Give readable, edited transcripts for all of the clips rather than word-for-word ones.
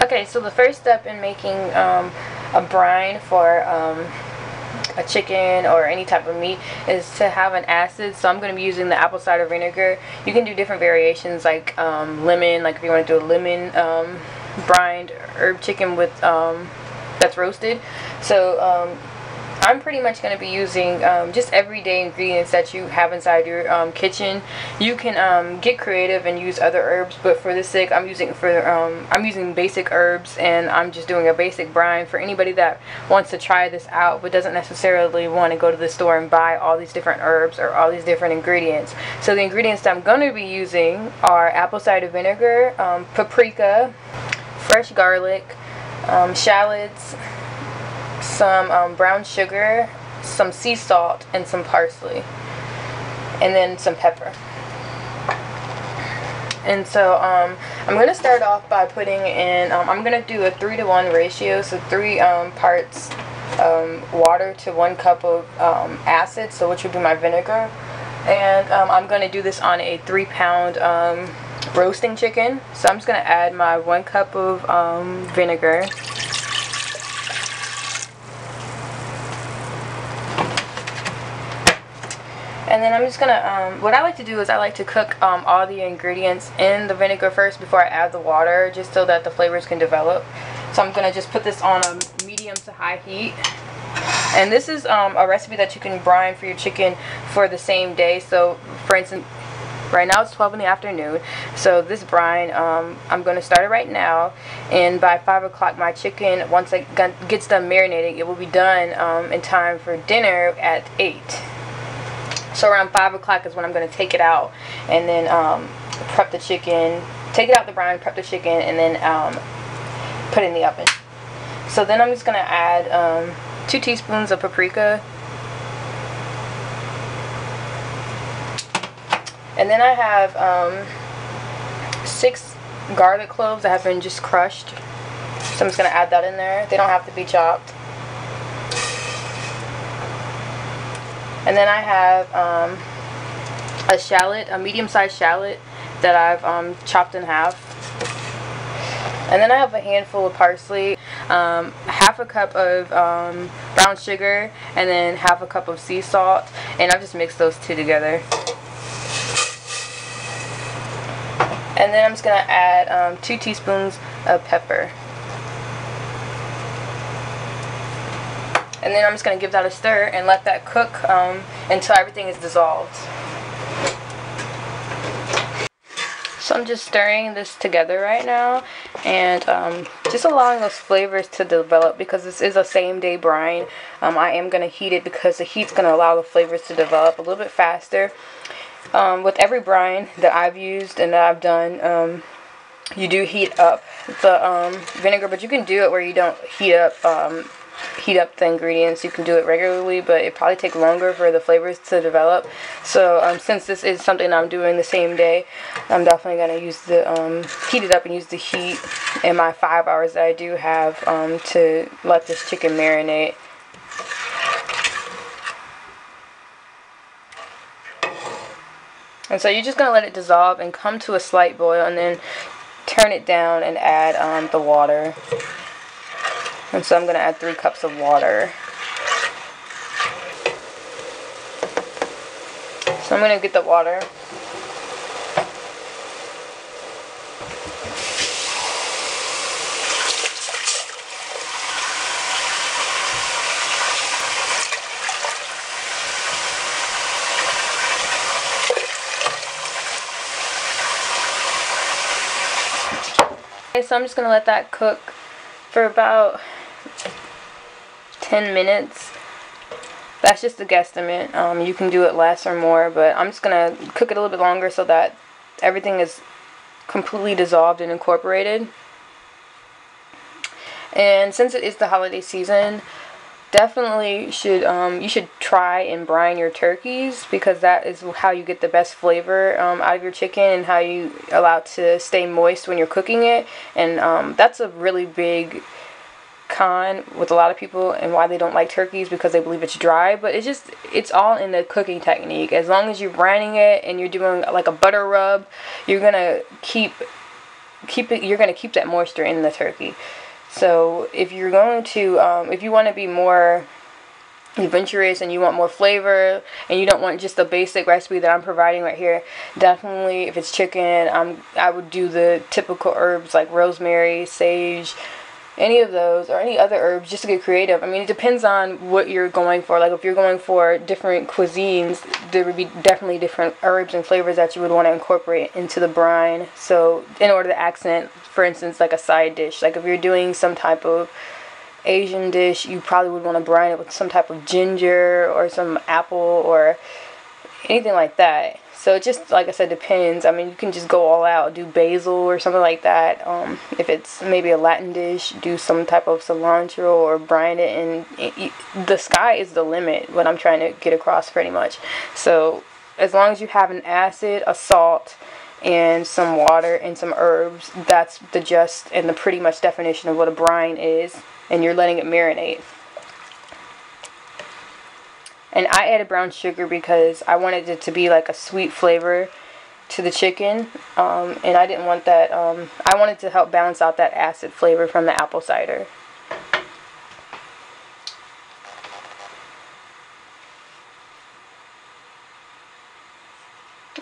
Okay, so the first step in making a brine for a chicken or any type of meat is to have an acid. So I'm going to be using the apple cider vinegar. You can do different variations like lemon, like if you want to do a lemon brined herb chicken with that's roasted. So I'm pretty much going to be using just everyday ingredients that you have inside your kitchen. You can get creative and use other herbs, but for this sake, I'm using basic herbs, and I'm just doing a basic brine for anybody that wants to try this out, but doesn't necessarily want to go to the store and buy all these different herbs or all these different ingredients. So the ingredients that I'm going to be using are apple cider vinegar, paprika, fresh garlic, shallots, some brown sugar, some sea salt, and some parsley, and then some pepper. And so I'm going to start off by putting in, I'm going to do a 3-to-1 ratio, so 3 parts water to 1 cup of acid, so which would be my vinegar. And I'm going to do this on a 3-pound roasting chicken. So I'm just going to add my 1 cup of vinegar. And then I'm just gonna, what I like to do is I like to cook all the ingredients in the vinegar first before I add the water, just so that the flavors can develop. So I'm gonna just put this on a medium to high heat. And this is a recipe that you can brine for your chicken for the same day. So for instance, right now it's 12 in the afternoon, so this brine, I'm going to start it right now, and by 5 o'clock my chicken, once it gets done marinating, it will be done in time for dinner at 8. So around 5 o'clock is when I'm going to take it out, and then prep the chicken, take it out the brine, prep the chicken, and then put it in the oven. So then I'm just going to add 2 teaspoons of paprika. And then I have 6 garlic cloves that have been just crushed. So I'm just going to add that in there. They don't have to be chopped. And then I have a shallot, a medium-sized shallot that I've chopped in half. And then I have a handful of parsley, half a cup of brown sugar, and then half a cup of sea salt. And I've just mixed those 2 together. And then I'm just going to add 2 teaspoons of pepper. And then I'm just going to give that a stir and let that cook until everything is dissolved. So I'm just stirring this together right now, and just allowing those flavors to develop, because this is a same day brine. I am going to heat it because the heat's going to allow the flavors to develop a little bit faster. With every brine that I've used and that I've done, you do heat up the vinegar, but you can do it where you don't heat up the ingredients. You can do it regularly, but it probably takes longer for the flavors to develop. So since this is something I'm doing the same day, I'm definitely going to use the heat it up and use the heat in my 5 hours that I do have to let this chicken marinate. And so you're just going to let it dissolve and come to a slight boil, and then turn it down and add the water. And so I'm going to add 3 cups of water. So I'm going to get the water. So I'm just going to let that cook for about 10 minutes. That's just a guesstimate. You can do it less or more, but I'm just going to cook it a little bit longer so that everything is completely dissolved and incorporated. And since it is the holiday season, definitely you should try and brine your turkeys, because that is how you get the best flavor out of your chicken, and how you allow it to stay moist when you're cooking it. And that's a really big con with a lot of people, and why they don't like turkeys, because they believe it's dry. But it's all in the cooking technique. As long as you're brining it and you're doing like a butter rub, you're gonna keep you're going to keep that moisture in the turkey. So if you're going to, if you want to be more adventurous and you want more flavor and you don't want just the basic recipe that I'm providing right here, definitely if it's chicken, I would do the typical herbs like rosemary, sage, any of those, or any other herbs, just to get creative. I mean, it depends on what you're going for. Like if you're going for different cuisines, there would be definitely different herbs and flavors that you would want to incorporate into the brine. So in order to accent, for instance, like a side dish, like if you're doing some type of Asian dish, you probably would want to brine it with some type of ginger or some apple or anything like that. So it just, like I said, depends. I mean, you can just go all out, do basil or something like that. If it's maybe a Latin dish, do some type of cilantro or brine it, and the sky is the limit, what I'm trying to get across pretty much. So as long as you have an acid, a salt, and some water and some herbs, that's the just and the pretty much definition of what a brine is, and you're letting it marinate. And I added brown sugar because I wanted it to be like a sweet flavor to the chicken, and I didn't want that, I wanted to help balance out that acid flavor from the apple cider.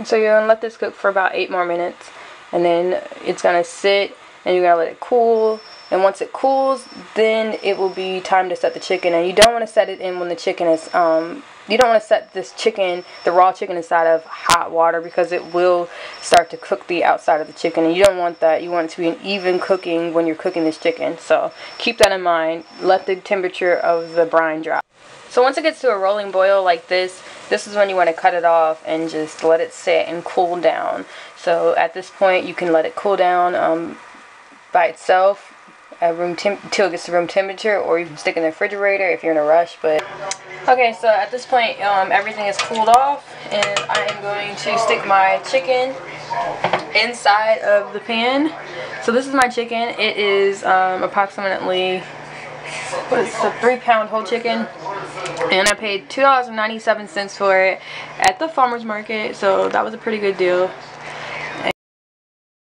So you're going to let this cook for about 8 more minutes, and then it's going to sit, and you're going to let it cool. And once it cools, then it will be time to set the chicken. And you don't want to set it in when the chicken is, you don't want to set this chicken, the raw chicken, inside of hot water, because it will start to cook the outside of the chicken. And you don't want that. You want it to be an even cooking when you're cooking this chicken. So keep that in mind. Let the temperature of the brine drop. So once it gets to a rolling boil like this is when you want to cut it off and just let it sit and cool down. So at this point, you can let it cool down by itself at till it gets to room temperature, or you can stick it in the refrigerator if you're in a rush. But okay, so at this point, everything is cooled off, and I am going to stick my chicken inside of the pan. So this is my chicken. It is approximately, what is a 3-pound whole chicken, and I paid $2.97 for it at the farmer's market, so that was a pretty good deal.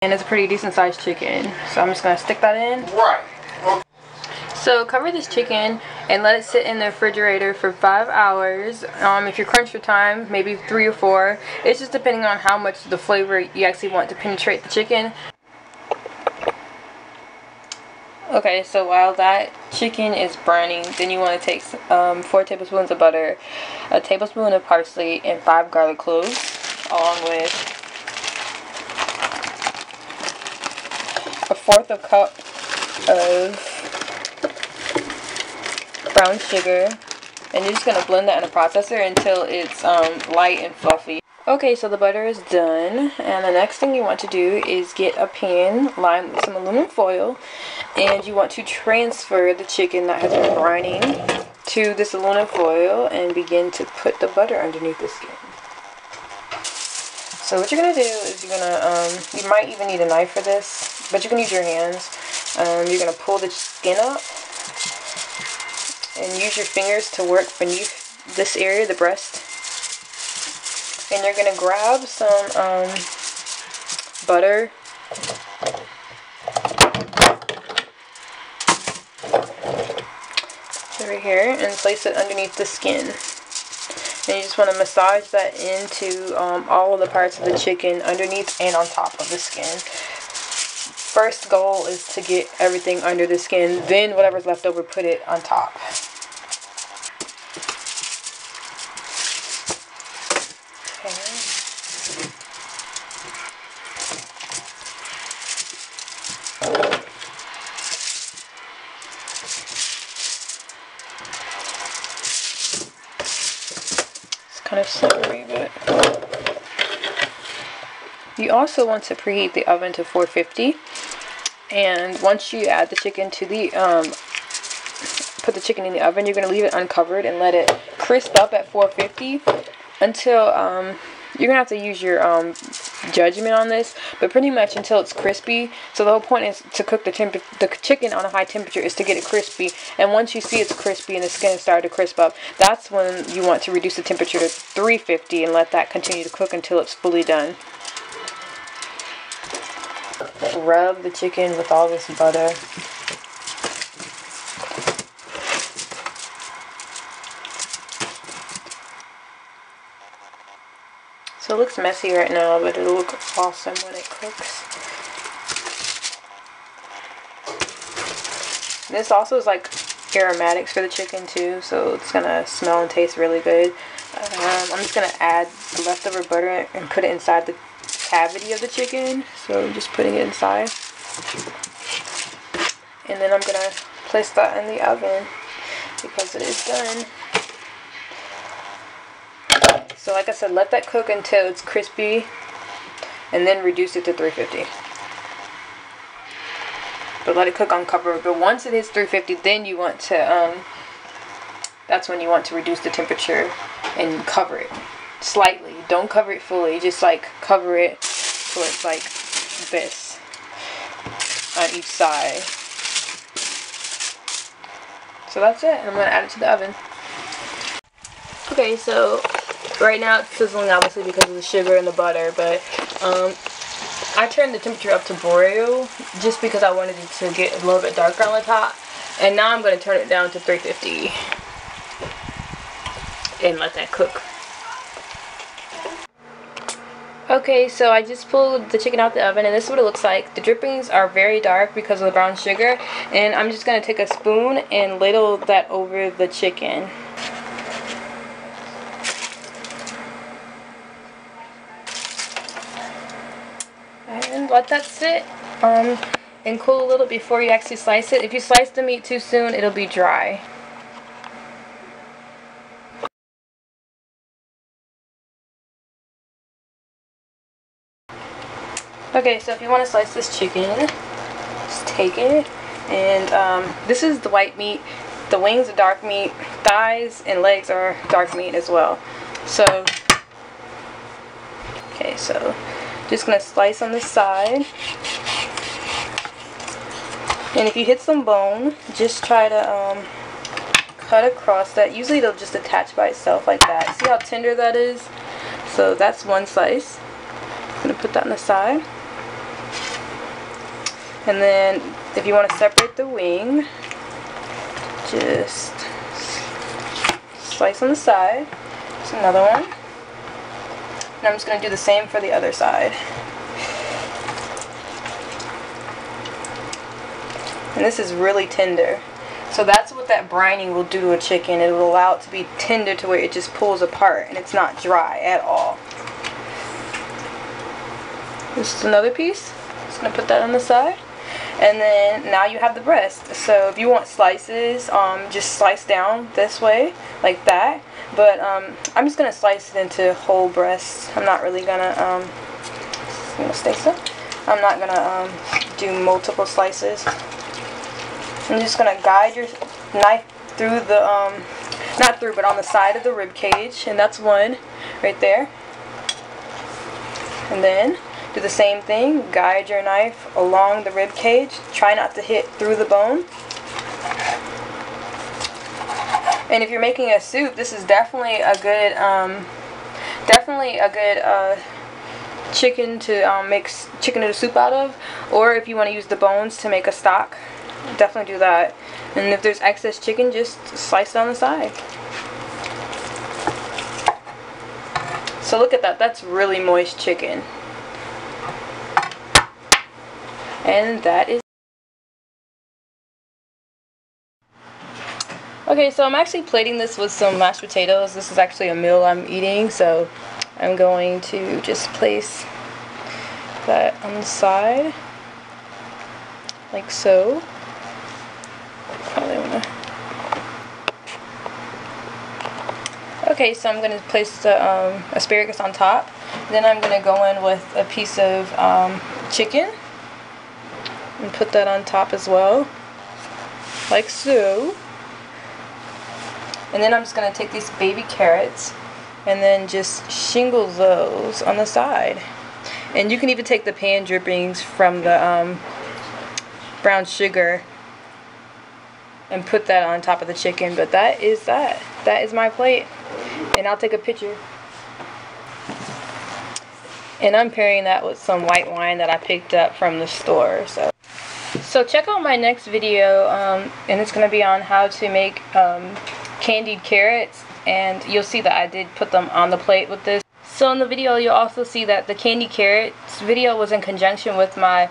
And it's a pretty decent sized chicken, so I'm just going to stick that in. Right. So cover this chicken and let it sit in the refrigerator for 5 hours. If you're crunched for time, maybe 3 or 4. It's just depending on how much the flavor you actually want to penetrate the chicken. Okay, so while that chicken is browning, then you want to take 4 tablespoons of butter, a tablespoon of parsley, and 5 garlic cloves, along with 1/4 cup of brown sugar, and you're just going to blend that in a processor until it's light and fluffy. Okay, so the butter is done, and the next thing you want to do is get a pan lined with some aluminum foil, and you want to transfer the chicken that has been brining to this aluminum foil and begin to put the butter underneath the skin. So what you're going to do is you're going to, you might even need a knife for this, but you can use your hands. You're going to pull the skin up and use your fingers to work beneath this area, the breast. And you're going to grab some butter over here and place it underneath the skin. And you just want to massage that into all of the parts of the chicken, underneath and on top of the skin. First goal is to get everything under the skin, then whatever's left over, put it on top. Kind of slippery, but you also want to preheat the oven to 450, and once you add the chicken to the put the chicken in the oven, you're going to leave it uncovered and let it crisp up at 450 until you're gonna have to use your judgment on this, but pretty much until it's crispy. So the whole point is to cook the chicken on a high temperature is to get it crispy, and once you see it's crispy and the skin has started to crisp up, that's when you want to reduce the temperature to 350 and let that continue to cook until it's fully done. rub the chicken with all this butter. So it looks messy right now, but it'll look awesome when it cooks. This also is like aromatics for the chicken too, so it's gonna smell and taste really good. I'm just gonna add the leftover butter and put it inside the cavity of the chicken. So I'm just putting it inside. And then I'm gonna place that in the oven because it is done. So like I said, let that cook until it's crispy and then reduce it to 350. But let it cook uncovered. But once it hits 350, then you want to, that's when you want to reduce the temperature and cover it slightly. Don't cover it fully, just like cover it so it's like this on each side. So that's it. I'm going to add it to the oven. Okay, so right now it's sizzling obviously because of the sugar and the butter, but I turned the temperature up to broil just because I wanted it to get a little bit darker on the top. And now I'm going to turn it down to 350 and let that cook. Okay, so I just pulled the chicken out the oven and this is what it looks like. The drippings are very dark because of the brown sugar, and I'm just going to take a spoon and ladle that over the chicken. And let that sit and cool a little before you actually slice it. If you slice the meat too soon, it'll be dry. Okay, so if you want to slice this chicken, just take it. And this is the white meat. The wings are dark meat. Thighs and legs are dark meat as well. So, okay, so just going to slice on the side. And if you hit some bone, just try to cut across that. Usually it'll just attach by itself like that. See how tender that is? So that's one slice. I'm going to put that on the side. And then if you want to separate the wing, just slice on the side. There's another one. And I'm just going to do the same for the other side. And this is really tender. So that's what that brining will do to a chicken. It will allow it to be tender to where it just pulls apart and it's not dry at all. This is another piece. Just going to put that on the side. And then now you have the breast. So if you want slices, just slice down this way, like that. But I'm just going to slice it into whole breasts. I'm not really going to, stay still. I'm not going to do multiple slices. I'm just going to guide your knife through the, not through, but on the side of the rib cage. And that's one right there. And then do the same thing. Guide your knife along the rib cage. Try not to hit through the bone. And if you're making a soup, this is definitely a good, chicken to make chicken noodle soup out of. Or if you want to use the bones to make a stock, definitely do that. And if there's excess chicken, just slice it on the side. So look at that. That's really moist chicken. And that is. Okay, so I'm actually plating this with some mashed potatoes. This is actually a meal I'm eating, so I'm going to just place that on the side, like so. Probably wanna. Okay, so I'm going to place the asparagus on top. Then I'm going to go in with a piece of chicken and put that on top as well, like so. And then I'm just going to take these baby carrots and then just shingle those on the side. And you can even take the pan drippings from the brown sugar and put that on top of the chicken. But that is that. That is my plate. And I'll take a picture. And I'm pairing that with some white wine that I picked up from the store. So check out my next video, and it's going to be on how to make candied carrots, and you'll see that I did put them on the plate with this. So in the video you'll also see that the candied carrots video was in conjunction with my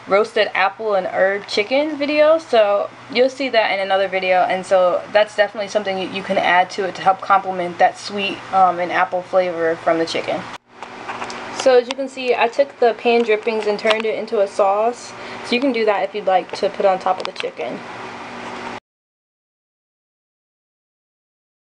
roasted apple and herb chicken video, so you'll see that in another video, and so that's definitely something you can add to it to help complement that sweet and apple flavor from the chicken. So as you can see, I took the pan drippings and turned it into a sauce, so you can do that if you'd like to put on top of the chicken.